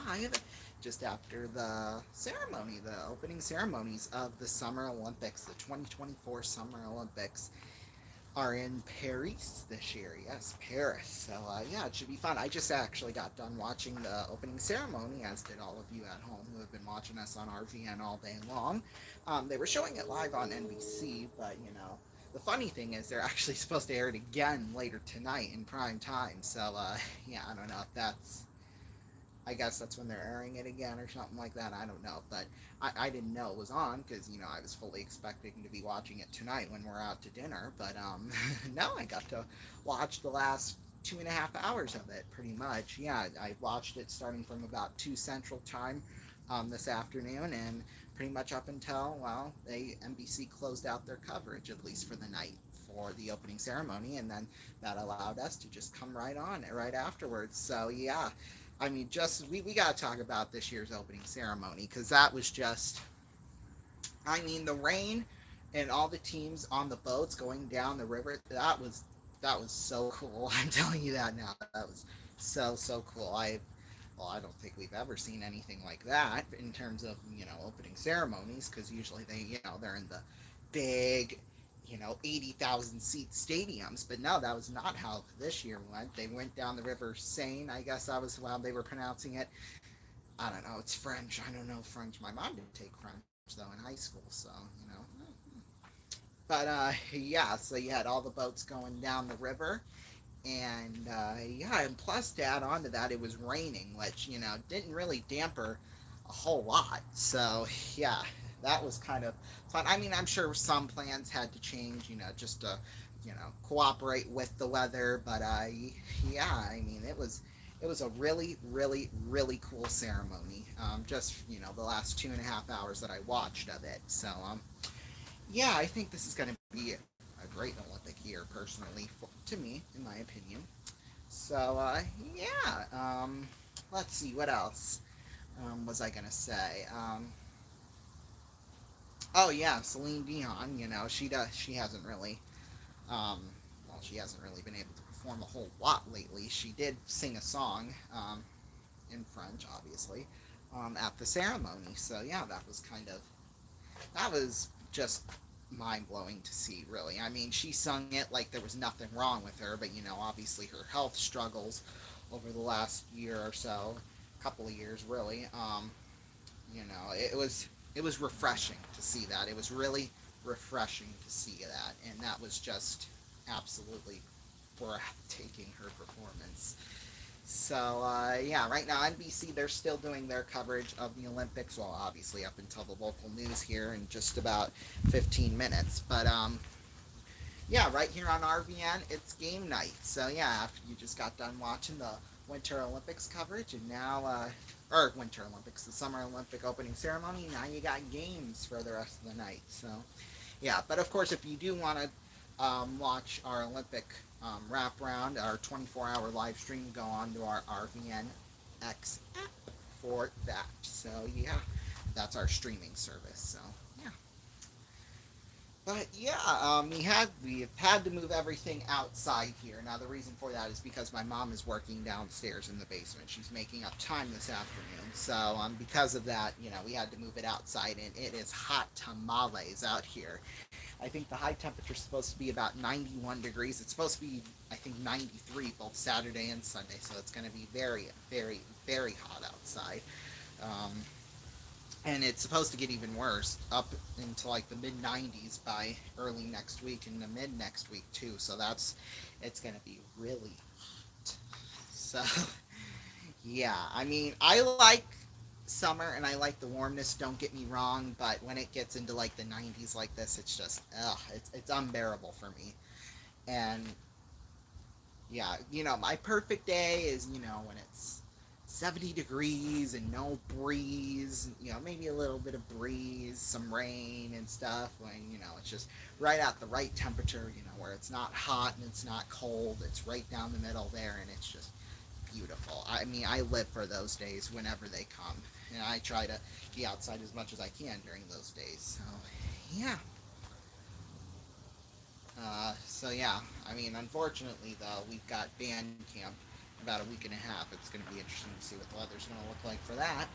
live just after the ceremony, the opening ceremonies of the Summer Olympics, the 2024 Summer Olympics are in Paris this year. Yes, Paris. So yeah, it should be fun. I just actually got done watching the opening ceremony, as did all of you at home who have been watching us on RVN all day long. They were showing it live on NBC, but the funny thing is they're actually supposed to air it again later tonight in prime time. So yeah, I don't know if that's, I guess that's when they're airing it again or something like that. I don't know, but I didn't know it was on because I was fully expecting to be watching it tonight when we're out to dinner. But no, I got to watch the last 2.5 hours of it pretty much. Yeah, I watched it starting from about 2 Central Time this afternoon, and pretty much up until they NBC closed out their coverage at least for the night for the opening ceremony, and then that allowed us to just come right on right afterwards. So yeah, I mean, just we got to talk about this year's opening ceremony because that was just, I mean, the rain and all the teams on the boats going down the river. That was so cool. I'm telling you that now. That was so cool. I don't think we've ever seen anything like that in terms of opening ceremonies because usually they're in the big 80,000 seat stadiums. But no, that was not how this year went. They went down the river Seine, I guess that was how they were pronouncing it. I don't know, it's French. I don't know French. My mom didn't take French though in high school, so. But yeah, so you had all the boats going down the river, and yeah, and plus to add on to that, it was raining, which didn't really damper a whole lot. So yeah, that was kind of fun. I mean, I'm sure some plans had to change, just to cooperate with the weather. But yeah, I mean, it was a really really really cool ceremony. Just the last 2.5 hours that I watched of it. So yeah, I think this is going to be a great Olympic year, personally, to me, in my opinion. So, yeah, let's see, what else was I going to say? Oh, yeah, Celine Dion, she hasn't really, she hasn't really been able to perform a whole lot lately. She did sing a song in French, obviously, at the ceremony. So, yeah, that was just mind blowing to see, really. I mean, she sung it like there was nothing wrong with her, but obviously her health struggles over the last year or so, couple of years, really. It was refreshing to see that. It was really refreshing to see that, and that was just absolutely breathtaking, her performance. So yeah, right now NBC, they're still doing their coverage of the Olympics. Well, obviously up until the local news here in just about 15 minutes. But yeah, right here on RVN, it's game night. So yeah, after you just got done watching the Winter Olympics coverage, and now or Winter Olympics, the Summer Olympic opening ceremony. Now you got games for the rest of the night. So yeah, but of course, if you do want to watch our Olympic wrap round, our 24-hour live stream, go on to our RVN X app for that. So yeah, that's our streaming service. So yeah, but yeah, we've had to move everything outside here. Now the reason for that is because my mom is working downstairs in the basement. She's making up time this afternoon. So because of that, we had to move it outside, and it is hot tamales out here. I think the high temperature is supposed to be about 91 degrees. It's supposed to be, I think, 93 both Saturday and Sunday. So it's going to be very, very, very hot outside. Um, and it's supposed to get even worse up into like the mid 90s by early next week and the mid next week too. So it's going to be really hot. So yeah, I mean, I like summer and I like the warmness, don't get me wrong, but when it gets into like the 90s like this, it's just it's unbearable for me. And yeah, my perfect day is when it's 70 degrees and no breeze, maybe a little bit of breeze, some rain and stuff, when it's just right at the right temperature, where it's not hot and it's not cold, it's right down the middle there, and it's just beautiful. I mean, I live for those days whenever they come, and I try to be outside as much as I can during those days. So yeah. So yeah, I mean, unfortunately though, we've got band camp about a week and a half. It's going to be interesting to see what the weather's going to look like for that.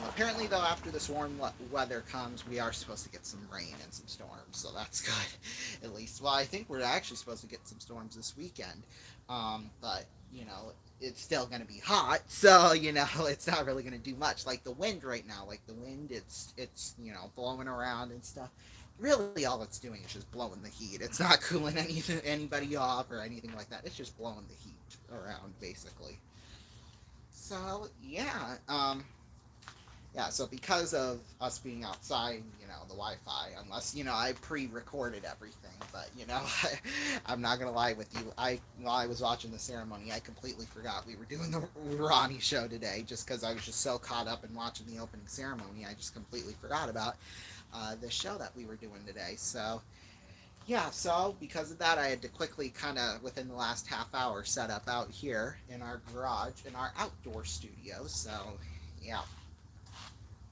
Apparently, though, after this warm weather comes, we are supposed to get some rain and some storms, so that's good. At least, well, I think we're actually supposed to get some storms this weekend, but it's still going to be hot, so it's not really going to do much. Like the wind right now, like the wind, it's blowing around and stuff. Really, all it's doing is just blowing the heat. It's not cooling anybody off or anything like that. It's just blowing the heat around, basically. So yeah. So because of us being outside, the Wi-Fi, unless I pre-recorded everything, but I'm not gonna lie with you. While I was watching the ceremony, I completely forgot we were doing the Ronnie show today, just because I was just so caught up in watching the opening ceremony. I just completely forgot about the show that we were doing today. So yeah, so because of that, I had to quickly kind of within the last half hour set up out here in our garage in our outdoor studio. So yeah.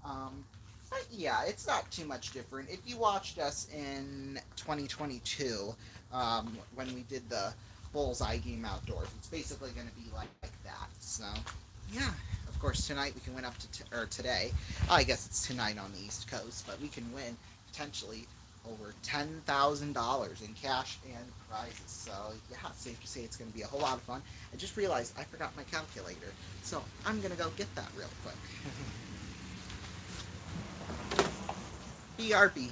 Um, but yeah, it's not too much different. If you watched us in 2022, when we did the Bullseye game outdoors, it's basically going to be like that. So yeah, of course tonight we can win up to or today. I guess it's tonight on the East Coast, but we can win potentially over $10,000 in cash and prizes. So yeah, safe to say it's going to be a whole lot of fun. I just realized I forgot my calculator, so I'm going to go get that real quick. BRB.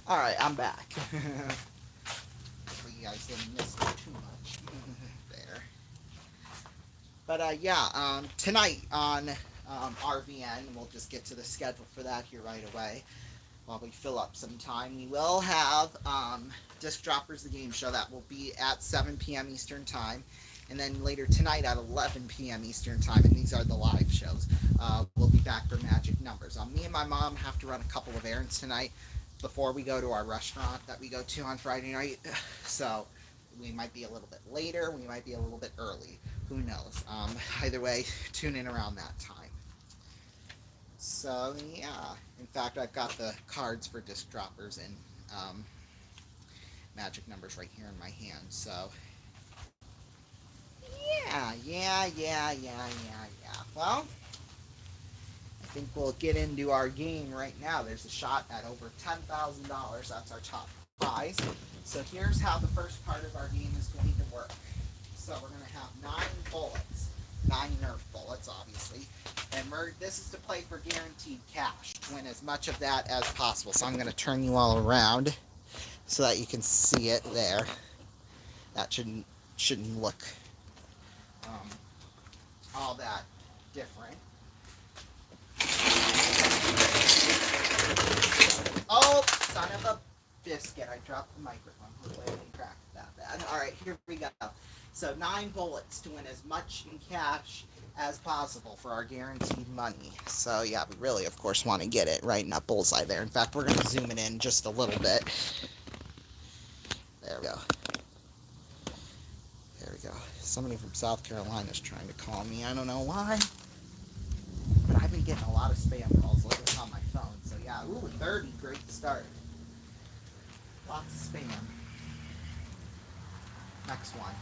All right, I'm back. Hopefully you guys didn't miss too much there. But yeah, tonight on RVN, we'll just get to the schedule for that here right away. While we fill up some time, we will have Disc Droppers, the game show that will be at 7 p.m. Eastern Time. And then later tonight at 11 p.m. Eastern Time, and these are the live shows. We'll be back for Magic Numbers. Me and my mom have to run a couple of errands tonight before we go to our restaurant that we go to on Friday night. So we might be a little bit later, we might be a little bit early. Who knows? Either way, tune in around that time. So yeah, in fact, I've got the cards for Disc Droppers and Magic Numbers right here in my hand. So yeah. Well, I think we'll get into our game right now. There's a shot at over $10,000. That's our top prize. So here's how the first part of our game is going to work. So we're going to have 9 Nerf bullets, obviously. And this is to play for guaranteed cash. Win as much of that as possible. So I'm going to turn you all around so that you can see it there. That shouldn't look all that different. Oh, son of a biscuit. I dropped the microphone. Hopefully I didn't crack it that bad. Alright, here we go. So 9 bullets to win as much in cash as possible for our guaranteed money. So yeah, we really, of course, want to get it right in that bullseye there. In fact, we're going to zoom it in just a little bit. There we go. There we go. Somebody from South Carolina is trying to call me. I don't know why. But I've been getting a lot of spam calls lately on my phone. So yeah, ooh, 30, great start. Lots of spam. Next one.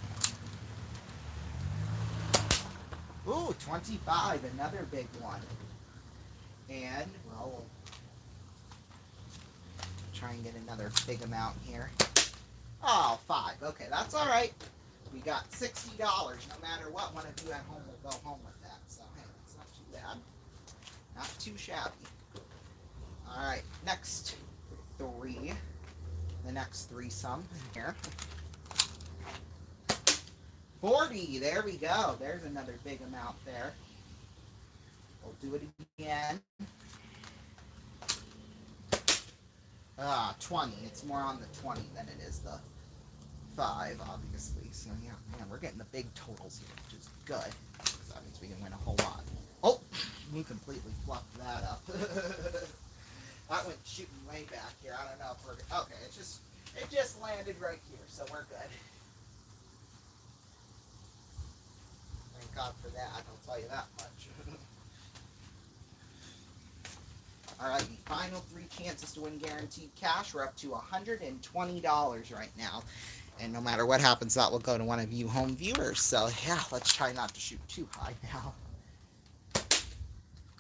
Ooh, 25, another big one. And, well, we'll try and get another big amount here. Oh, 5. Okay, that's all right. We got $60. No matter what, one of you at home will go home with that. So, hey, that's not too bad. Not too shabby. All right, next 3. The next 3 sum here. 40. There we go. There's another big amount there. We'll do it again. 20. It's more on the 20 than it is the 5, obviously. So, yeah, man, we're getting the big totals here, which is good. So that means we can win a whole lot. Oh, we completely fluffed that up. That went shooting way back here. I don't know if we're... Okay, it just landed right here, so we're good. Thank God for that, I'll tell you that much. Alright, final 3 chances to win guaranteed cash. We're up to $120 right now. And no matter what happens, that will go to one of you home viewers. So, yeah, let's try not to shoot too high now.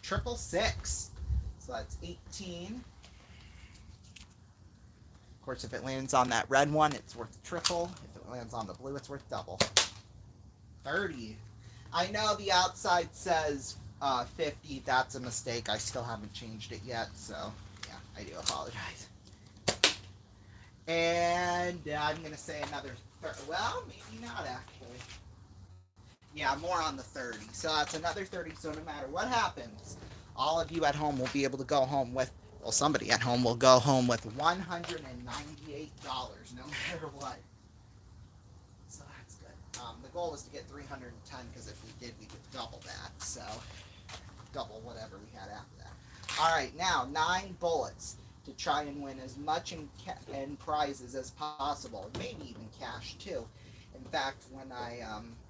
666. So that's 18. Of course, if it lands on that red one, it's worth triple. If it lands on the blue, it's worth double. 30. I know the outside says 50. That's a mistake. I still haven't changed it yet, so yeah, I do apologize. And I'm going to say another 30. Well, maybe not actually. Yeah, more on the 30. So that's another 30. So no matter what happens, all of you at home will be able to go home with, well, somebody at home will go home with $198 no matter what. So that's good. The goal is to get 310 because if we did, we could double that. So double whatever we had after that. All right, now 9 bullets to try and win as much in prizes as possible, maybe even cash too. In fact, when I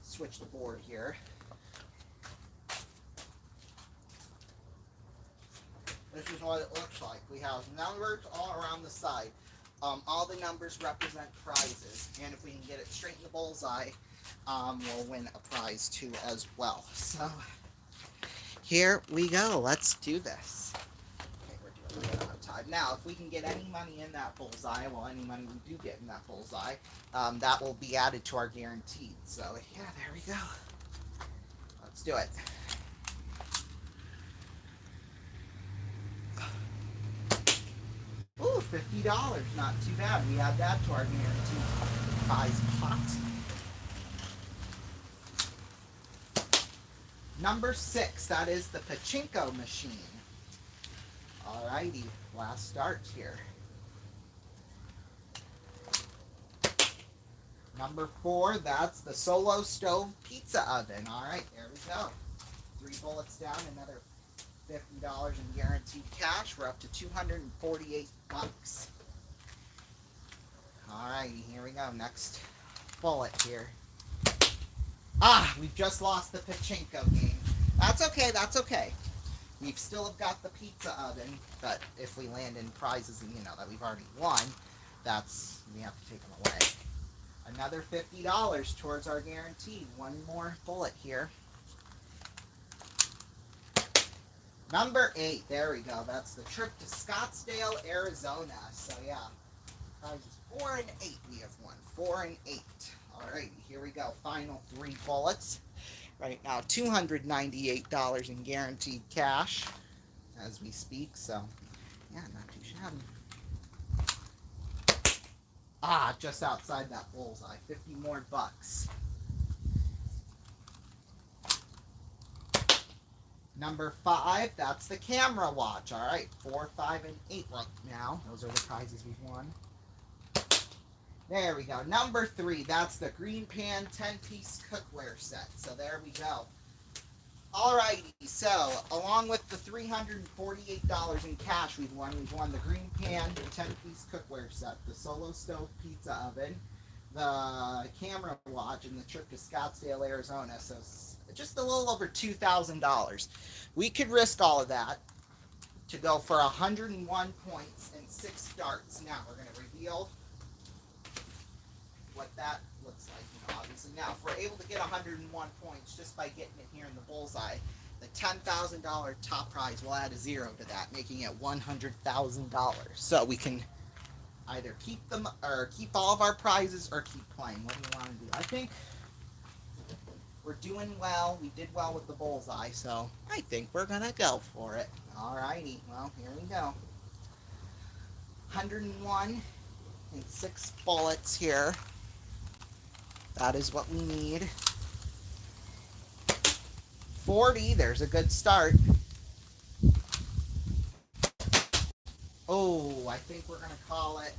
switch the board here, this is what it looks like. We have numbers all around the side. All the numbers represent prizes, and if we can get it straight in the bullseye, we'll win a prize too as well. So here we go. Let's do this. Okay, we're doing it on time. Now, if we can get any money in that bullseye, well, any money we do get in that bullseye, that will be added to our guaranteed. So yeah, there we go. Let's do it. Ooh, $50. Not too bad. We add that to our guaranteed prize pot. Number 6, that is the pachinko machine. Alrighty, last start here. Number 4, that's the solo stove pizza oven. Alright, there we go. 3 bullets down, another $50 in guaranteed cash. We're up to 248 bucks. Alrighty, here we go. Next bullet here. We've just lost the pachinko game. That's okay, that's okay. We've still have got the pizza oven, but if we land in prizes, you know, that we've already won, we have to take them away. Another $50 towards our guaranteed. One more bullet here. Number 8, there we go. That's the trip to Scottsdale, Arizona. So yeah, prizes 4 and 8 we have won. 4 and 8. Alright, here we go. Final 3 bullets. Right now, $298 in guaranteed cash as we speak. So yeah, not too shabby. Just outside that bullseye. 50 more bucks. Number 5, that's the camera watch. All right, 4, 5, and 8 right now. Those are the prizes we've won. There we go. Number 3, that's the green pan 10-piece cookware set. So there we go. Alrighty, so along with the $348 in cash we've won the green pan 10-piece cookware set, the solo stove pizza oven, the camera watch, and the trip to Scottsdale, Arizona. So just a little over $2,000. We could risk all of that to go for 101 points and 6 starts. Now we're going to reveal what that looks like, obviously. Now, if we're able to get 101 points just by getting it here in the bullseye, the $10,000 top prize will add a 0 to that, making it $100,000. So we can either keep them or keep all of our prizes or keep playing. What do you want to do? I think we're doing well. We did well with the bullseye, so I think we're going to go for it. Alrighty, well, here we go. 101 and 6 bullets here. That is what we need. 40, there's a good start. Oh, I think we're gonna call it.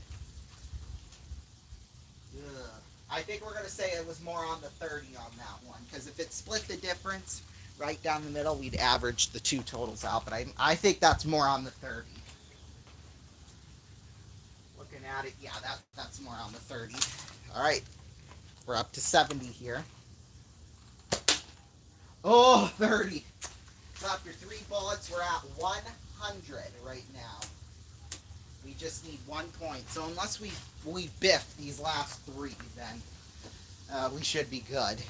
Ugh. I think we're gonna say it was more on the 30 on that one because if it split the difference right down the middle, we'd average the two totals out. But I think that's more on the 30. Looking at it, yeah, that's more on the 30. All right, we're up to 70 here. Oh, 30. So after three bullets, we're at 100 right now. We just need 1 point. So unless we biff these last three, then we should be good.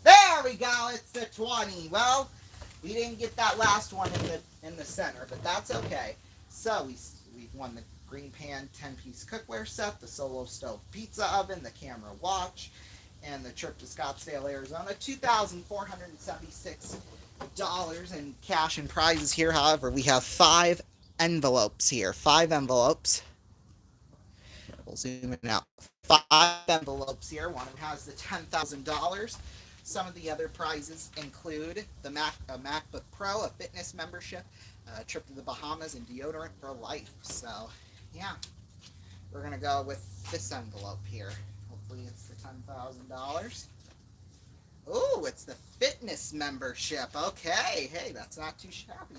There we go. It's the 20. Well, we didn't get that last one in the center, but that's okay. So we've won the green pan 10-piece cookware set, the solo stove pizza oven, the camera watch, and the trip to Scottsdale, Arizona. $2,476 in cash and prizes here. However, we have five envelopes here. Five envelopes. We'll zoom in out. Five envelopes here. One of them has the $10,000. Some of the other prizes include a MacBook Pro, a fitness membership, a trip to the Bahamas, and deodorant for life. So, yeah, we're going to go with this envelope here. Hopefully it's the $10,000. Oh, it's the fitness membership. Okay, hey, that's not too shabby.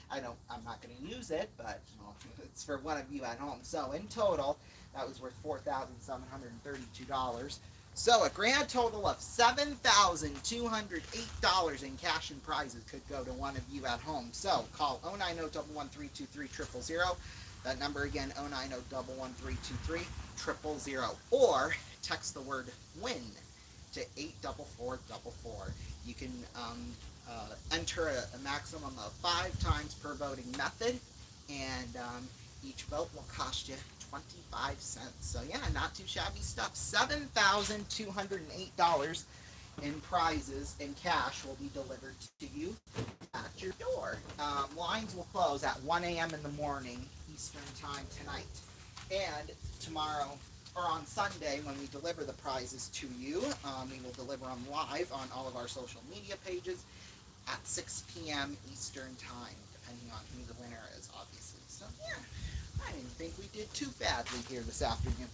I'm not going to use it, but well, it's for one of you at home. So in total, that was worth $4,732. So a grand total of $7,208 in cash and prizes could go to one of you at home. So call 090-11323-000. That number again, 090-11323-000. Or text the word WIN to 84444. You can enter a maximum of 5 times per voting method, and each vote will cost you 25 cents. So yeah, not too shabby stuff. $7,208 in prizes and cash will be delivered to you at your door. Lines will close at 1 a.m. in the morning Eastern time tonight, and tomorrow or on Sunday when we deliver the prizes to you, we will deliver them live on all of our social media pages at 6 p.m. Eastern time, depending on who the winner is, obviously. So yeah, I didn't think we did too badly here this afternoon.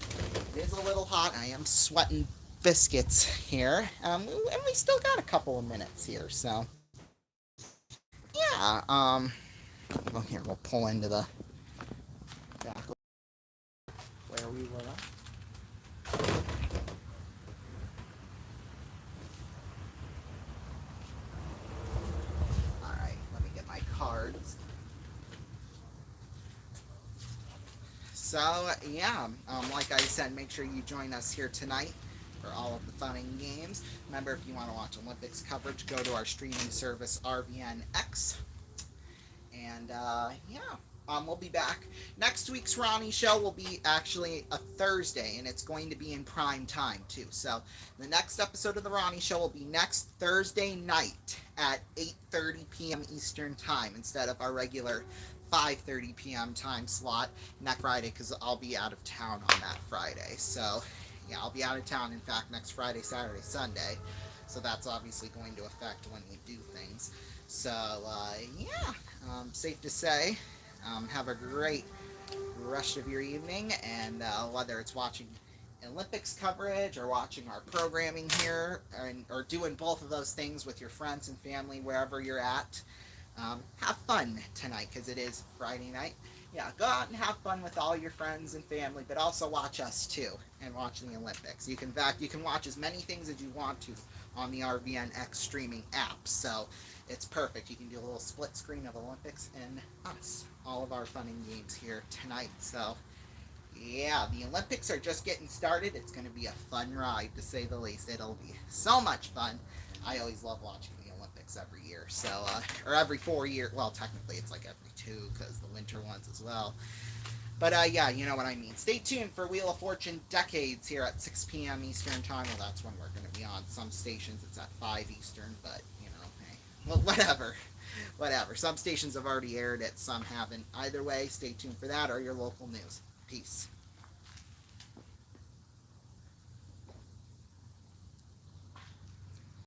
It is a little hot. I am sweating biscuits here, and we still got a couple of minutes here. So yeah, well, here we'll pull into the back where we were. All right, let me get my cards. So yeah, like I said, make sure you join us here tonight for all of the fun and games. Remember, if you want to watch Olympics coverage, go to our streaming service RVNX. And yeah, we'll be back. Next week's Ronnie show will be actually a Thursday, and it's going to be in prime time too. So the next episode of the Ronnie show will be next Thursday night at 8:30 p.m. Eastern time instead of our regular 5:30 p.m. time slot next Friday, because I'll be out of town on that Friday. So yeah, I'll be out of town, in fact, next Friday, Saturday, Sunday. So that's obviously going to affect when we do things. So yeah, safe to say, have a great rest of your evening, and whether it's watching Olympics coverage or watching our programming here, or doing both of those things with your friends and family wherever you're at, have fun tonight because it is Friday night. Yeah, go out and have fun with all your friends and family, but also watch us too and watch the Olympics. You can, in fact, you can watch as many things as you want to on the RVNX streaming app. So it's perfect. You can do a little split screen of Olympics and us, all of our fun and games here tonight. So yeah, the Olympics are just getting started. It's going to be a fun ride, to say the least. It'll be so much fun. I always love watching the Olympics every year. So, or every 4 years. Well, technically it's like every 2 because the winter ones as well. But yeah, you know what I mean. Stay tuned for Wheel of Fortune Decades here at 6 p.m. Eastern time. Well, that's when we're going to be on. Some stations it's at 5 Eastern, but you know, hey, well, whatever. Whatever. Some stations have already aired it, some haven't. Either way, stay tuned for that or your local news. Peace.